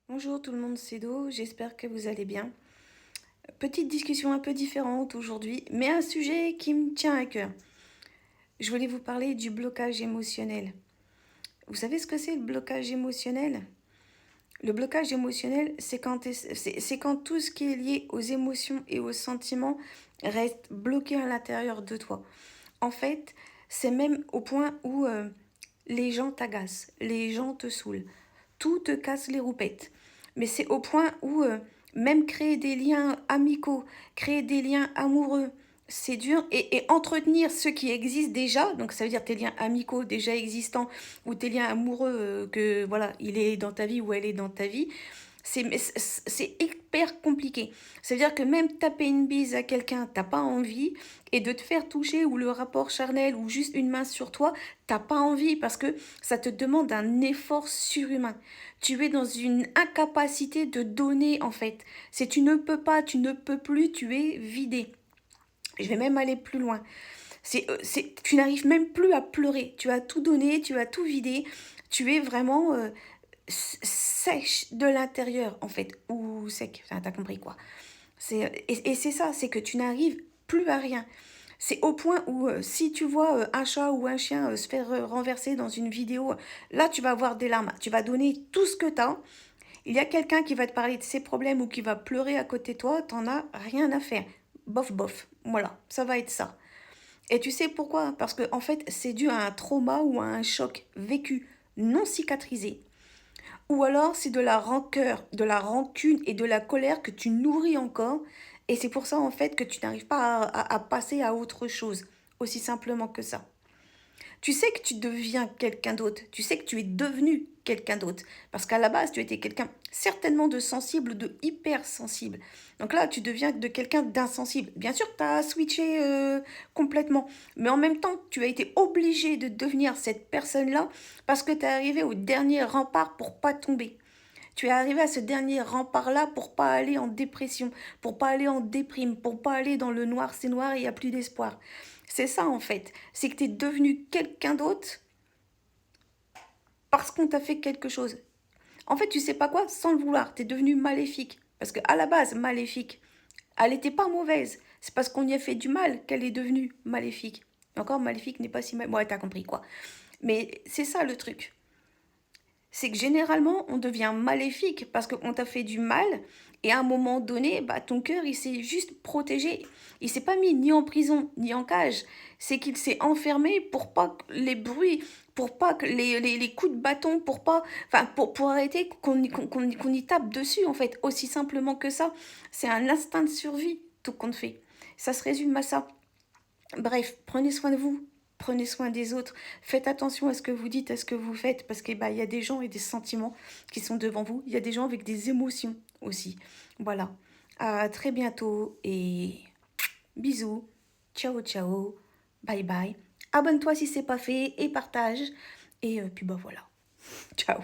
Bonjour tout le monde, c'est Do, j'espère que vous allez bien. Petite discussion un peu différente aujourd'hui, mais un sujet qui me tient à cœur. Je voulais vous parler du blocage émotionnel. Vous savez ce que c'est le blocage émotionnel? Le blocage émotionnel, c'est quand tout ce qui est lié aux émotions et aux sentiments reste bloqué à l'intérieur de toi. En fait, c'est même au point où les gens t'agacent, les gens te saoulent, tout te casse les roupettes. Mais c'est au point où même créer des liens amicaux, créer des liens amoureux, c'est dur. Et entretenir ceux qui existent déjà, donc ça veut dire tes liens amicaux déjà existants ou tes liens amoureux que voilà, il est dans ta vie ou elle est dans ta vie, c'est hyper compliqué. C'est-à-dire que même taper une bise à quelqu'un, t'as pas envie, et de te faire toucher ou le rapport charnel ou juste une main sur toi, t'as pas envie parce que ça te demande un effort surhumain. Tu es dans une incapacité de donner en fait. Si tu ne peux pas, tu ne peux plus, tu es vidé. Je vais même aller plus loin. Tu n'arrives même plus à pleurer. Tu as tout donné, tu as tout vidé. Tu es vraiment sèche de l'intérieur, en fait. Ou sec. Enfin, t'as compris quoi. Et c'est ça, c'est que tu n'arrives plus à rien. C'est au point où si tu vois un chat ou un chien se faire renverser dans une vidéo, là tu vas avoir des larmes. Tu vas donner tout ce que tu as. Il y a quelqu'un qui va te parler de ses problèmes ou qui va pleurer à côté de toi, t'en as rien à faire. Bof, bof. Voilà, ça va être ça. Et tu sais pourquoi? Parce que en fait, c'est dû à un trauma ou à un choc vécu non cicatrisé. Ou alors c'est de la rancœur, de la rancune et de la colère que tu nourris encore. Et c'est pour ça en fait que tu n'arrives pas à passer à autre chose. Aussi simplement que ça. Tu sais que tu deviens quelqu'un d'autre. Tu sais que tu es devenu quelqu'un d'autre. Parce qu'à la base, tu étais quelqu'un certainement de sensible, de hypersensible. Donc là, tu deviens de quelqu'un d'insensible. Bien sûr, tu as switché complètement. Mais en même temps, tu as été obligé de devenir cette personne-là parce que tu es arrivé au dernier rempart pour pas tomber. Tu es arrivé à ce dernier rempart-là pour pas aller en dépression, pour pas aller en déprime, pour pas aller dans le noir, c'est noir, il n'y a plus d'espoir. C'est ça en fait, c'est que tu es devenu quelqu'un d'autre parce qu'on t'a fait quelque chose. En fait, tu sais pas quoi, sans le vouloir, tu es devenu maléfique. Parce qu'à la base, maléfique, elle n'était pas mauvaise. C'est parce qu'on y a fait du mal qu'elle est devenue maléfique. Et encore, maléfique n'est pas si mal. Ouais, t'as compris quoi. Mais c'est ça le truc. C'est que généralement, on devient maléfique parce qu'on t'a fait du mal et à un moment donné, bah, ton cœur, il s'est juste protégé. Il s'est pas mis ni en prison, ni en cage. C'est qu'il s'est enfermé pour pas que les bruits, pour pas que les coups de bâton, pour pas, enfin, pour arrêter qu'on y tape dessus, en fait. Aussi simplement que ça. C'est un instinct de survie, tout compte fait. Ça se résume à ça. Bref, prenez soin de vous, prenez soin des autres, faites attention à ce que vous dites, à ce que vous faites, parce qu'il bah, y a des gens et des sentiments qui sont devant vous, il y a des gens avec des émotions aussi. Voilà, à très bientôt et bisous, ciao ciao, bye bye. Abonne-toi si c'est pas fait et partage. Et puis bah voilà, ciao.